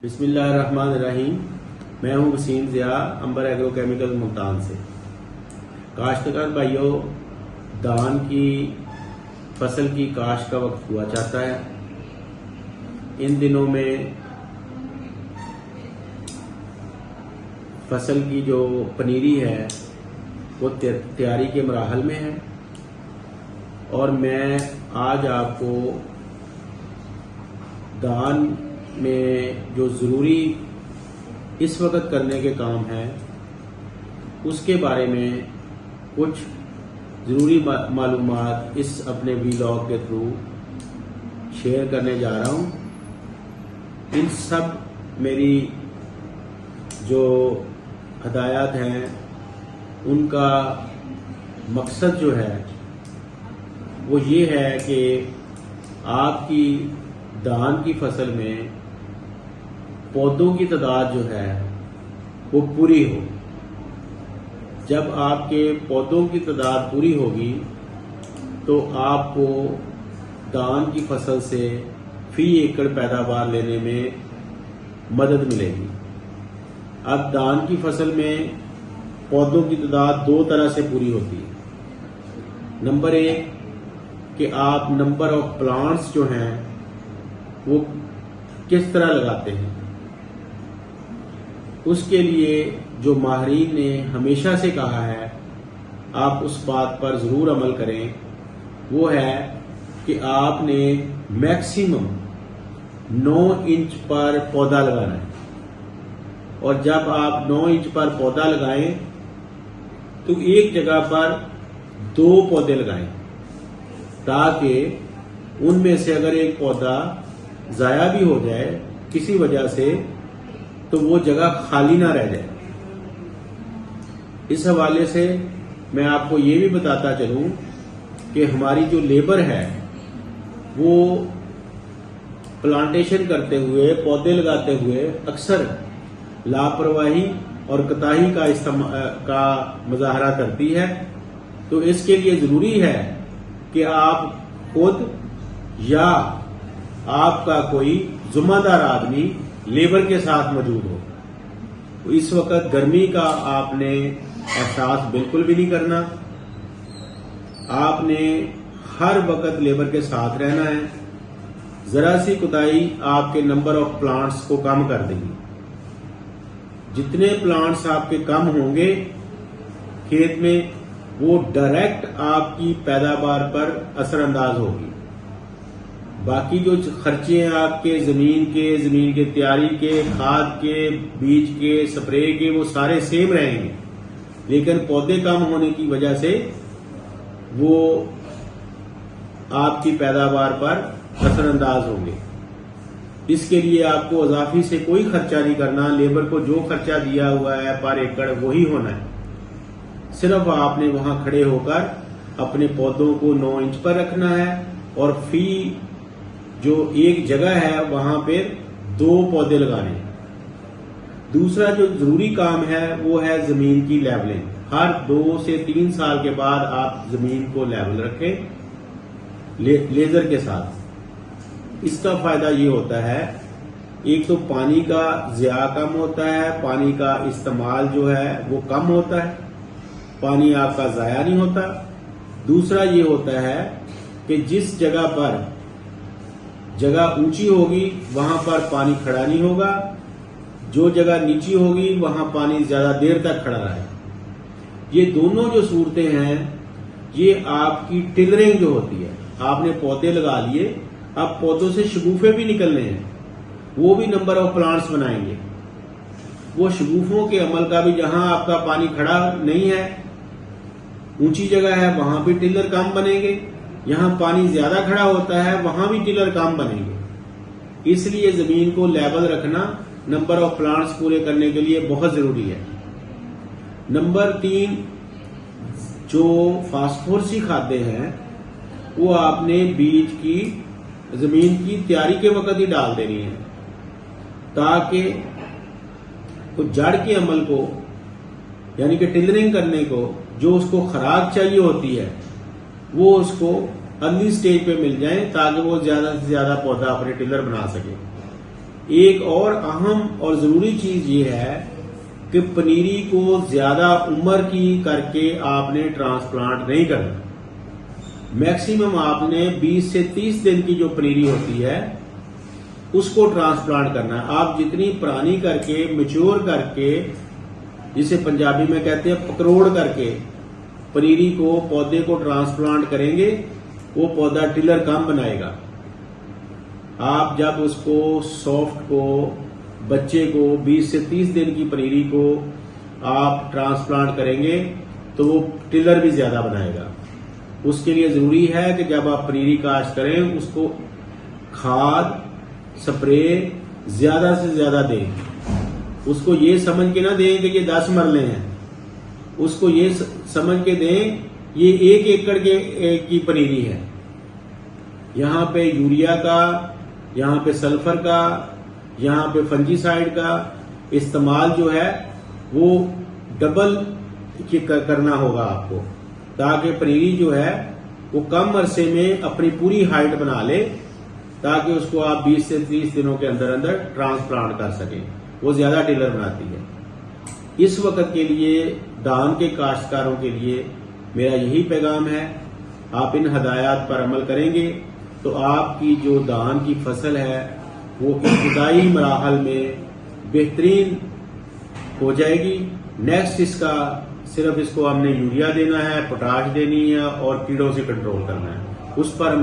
बिस्मिल्लाहिर्रहमानिर्रहीम। मैं हूं वसीम ज़िया, अंबर एग्रोकेमिकल मुल्तान से। काश्तकार भाइयों, धान की फसल की काश्त का वक्त हुआ चाहता है। इन दिनों में फसल की जो पनीरी है वो तैयारी के मराहल में है और मैं आज आपको धान में जो ज़रूरी इस वक्त करने के काम हैं उसके बारे में कुछ ज़रूरी मालूमात इस अपने व्लॉग के थ्रू शेयर करने जा रहा हूं। इन सब मेरी जो हदायत हैं उनका मकसद जो है वो ये है कि आपकी धान की फसल में पौधों की तादाद जो है वो पूरी हो। जब आपके पौधों की तादाद पूरी होगी तो आपको धान की फसल से फी एकड़ पैदावार लेने में मदद मिलेगी। अब धान की फसल में पौधों की तादाद दो तरह से पूरी होती है। नंबर एक कि आप नंबर ऑफ प्लांट्स जो हैं वो किस तरह लगाते हैं। उसके लिए जो माहिरीन ने हमेशा से कहा है आप उस बात पर जरूर अमल करें, वो है कि आपने मैक्सिमम 9 इंच पर पौधा लगाना है। और जब आप 9 इंच पर पौधा लगाएं तो एक जगह पर 2 पौधे लगाएं, ताकि उनमें से अगर एक पौधा जाया भी हो जाए किसी वजह से तो वो जगह खाली ना रह जाए। इस हवाले से मैं आपको ये भी बताता चलूं कि हमारी जो लेबर है वो प्लांटेशन करते हुए, पौधे लगाते हुए अक्सर लापरवाही और कोताही का मुजाहरा करती है। तो इसके लिए जरूरी है कि आप खुद या आपका कोई जिम्मेदार आदमी लेबर के साथ मौजूद हो। इस वक्त गर्मी का आपने एहसास बिल्कुल भी नहीं करना। आपने हर वक्त लेबर के साथ रहना है। जरा सी कोताही आपके नंबर ऑफ प्लांट्स को कम कर देगी। जितने प्लांट्स आपके कम होंगे खेत में वो डायरेक्ट आपकी पैदावार पर असरअंदाज होगी। बाकी जो खर्चे हैं आपके जमीन के तैयारी के, खाद के, बीज के, स्प्रे के, वो सारे सेम रहेंगे, लेकिन पौधे कम होने की वजह से वो आपकी पैदावार पर असरअंदाज होंगे। इसके लिए आपको इजाफी से कोई खर्चा नहीं करना। लेबर को जो खर्चा दिया हुआ है पर एकड़ वही होना है। सिर्फ आपने वहां खड़े होकर अपने पौधों को 9 इंच पर रखना है और फी जो एक जगह है वहां पे 2 पौधे लगाने। दूसरा जो जरूरी काम है वो है जमीन की लेवलिंग। हर 2 से 3 साल के बाद आप जमीन को लेवल रखें लेजर के साथ। इसका फायदा ये होता है, एक तो पानी का ज़िया कम होता है, पानी का इस्तेमाल जो है वो कम होता है, पानी आपका ज़ाया नहीं होता। दूसरा ये होता है कि जिस जगह पर जगह ऊंची होगी वहां पर पानी खड़ा नहीं होगा, जो जगह नीची होगी वहां पानी ज्यादा देर तक खड़ा रहे। ये दोनों जो सूरतें हैं ये आपकी टिलरिंग जो होती है। आपने पौधे लगा लिए, अब पौधों से शगुफे भी निकलने हैं, वो भी नंबर ऑफ प्लांट्स बनाएंगे। वो शगुफों के अमल का भी, जहां आपका पानी खड़ा नहीं है, ऊंची जगह है, वहां भी टिलर कम बनेंगे। यहां पानी ज्यादा खड़ा होता है वहां भी टिलर कम बनेंगे। इसलिए जमीन को लेवल रखना नंबर ऑफ प्लांट्स पूरे करने के लिए बहुत जरूरी है। नंबर 3 जो फास्फोरसी खाद्य हैं वो आपने बीज की जमीन की तैयारी के वक्त ही डाल देनी है, ताकि तो जड़ के अमल को यानी कि टिलरिंग करने को जो उसको खुराक चाहिए होती है वो उसको अर्ली स्टेज पे मिल जाए, ताकि वो ज्यादा से ज्यादा पौधा अपने टिलर बना सके। एक और अहम और जरूरी चीज ये है कि पनीरी को ज्यादा उम्र की करके आपने ट्रांसप्लांट नहीं करना। मैक्सिमम आपने 20 से 30 दिन की जो पनीरी होती है उसको ट्रांसप्लांट करना है। आप जितनी पुरानी करके मैच्योर करके, जिसे पंजाबी में कहते हैं पकरोड़ करके, पनीरी को पौधे को ट्रांसप्लांट करेंगे, वो पौधा टिलर कम बनाएगा। आप जब उसको सॉफ्ट को, बच्चे को 20 से 30 दिन की पनीरी को आप ट्रांसप्लांट करेंगे तो वो टिलर भी ज्यादा बनाएगा। उसके लिए जरूरी है कि जब आप पनीरी काश्त करें उसको खाद स्प्रे ज्यादा से ज्यादा दें। उसको ये समझ के ना दें कि ये 10 मरले हैं, उसको ये समझ के दें ये 1 एकड़ की पनीरी है। यहाँ पे यूरिया का, यहाँ पे सल्फर का, यहाँ पे फंजीसाइड का इस्तेमाल जो है वो डबल करना होगा आपको, ताकि पनीरी जो है वो कम अरसे में अपनी पूरी हाइट बना ले, ताकि उसको आप 20 से 30 दिनों के अंदर अंदर ट्रांसप्लांट कर सकें। वो ज्यादा टिलर बनाती है। इस वक्त के लिए धान के काश्तकारों के लिए मेरा यही पैगाम है, आप इन हदायत पर अमल करेंगे तो आपकी जो धान की फसल है वो इब्तदाई मराहल में बेहतरीन हो जाएगी। नेक्स्ट इसका सिर्फ इसको हमने यूरिया देना है, पोटाश देनी है और कीड़ों से कंट्रोल करना है। उस पर